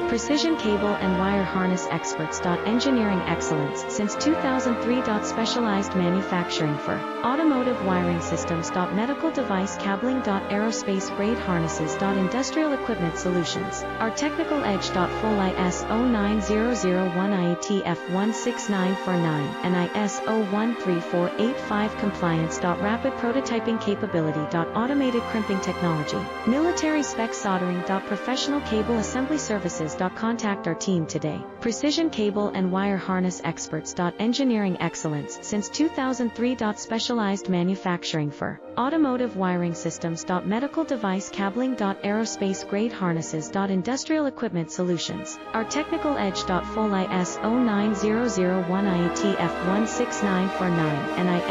Precision cable and wire harness experts. Engineering excellence since 2003. Specialized manufacturing for automotive wiring systems. Medical device cabling. Aerospace grade harnesses. Industrial equipment solutions. Our technical edge. Full ISO 9001 IATF 16949 and ISO 13485 compliance. Rapid prototyping capability. Automated crimping technology. Military spec soldering. Professional cable assembly services. Contact our team today. Precision cable and wire harness experts. Engineering excellence since 2003. Specialized manufacturing for automotive wiring systems. Medical device cabling. Aerospace grade harnesses. Industrial equipment solutions. Our technical edge. Full ISO 9001 IATF 16949 and ISO